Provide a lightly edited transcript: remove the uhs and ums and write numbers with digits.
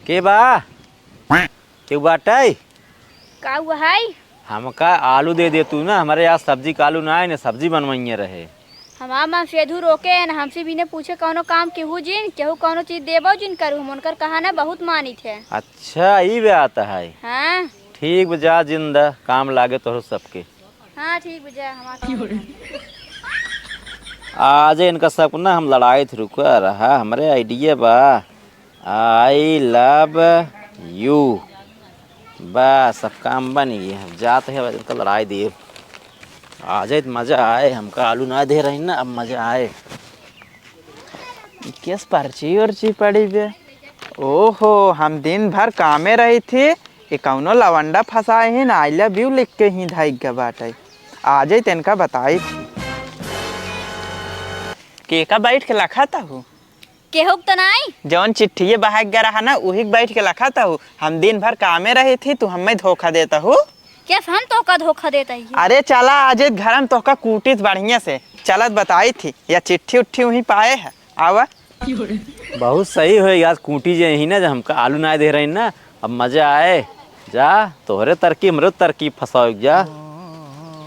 के बा के बाटे का हुआ है? हमका आलू दे दे तू ना, हमारे यहाँ सब्जी का आलू ना है ना, सब्जी बनवाइए रहे। हमार माँ सेधु रोके न हमसे भी ने पूछे कौनो काम केहू जिन केहू कौनो चीज देबो जिन करू हम उनकर कहाना बहुत मानी थे। अच्छा ये बात है। हाँ ठीक बजा जिंदा काम लागे तो सबके। हाँ ठीक बजा हमारा आज इनका सब ना हम लड़ाई थी रुका रहा हमारे आइडिया बा आई लव यू बस सब काम बन गया। जाते हैं इनका लड़ाई दे आ जाए तो मज़ा आए। हमका आलू ना दे रही ना, अब मज़ा आए। किस पर्ची उर्ची पड़ी बे? ओहो हम दिन भर कामे रही थी कि कौनो लवंडा फंसाए हैं ना, आई लव यू लिख के ही धाई के बाटे आ जाए तिनका बताई केका बैठ के लखा था हूँ केहू तो नहीं जौन चिट्ठिए बहाक गया रहा ना वही बैठ के लखा था हूँ। हम दिन भर कामे रही थी तू हमें धोखा देता हूँ। क्या हम तो का धोखा देता ही? अरे चला आज घर में तोहका कूटिस बढ़िया से चलत बताई थी या चिट्ठी उट्ठी वहीं पाए है आवा। बहुत सही हो यार, कूटी जे ही ना जब हमका आलू ना दे रही ना, अब मज़ा आए। जा तोहरे तरकीब मरो तरकीब फंसाओ जा।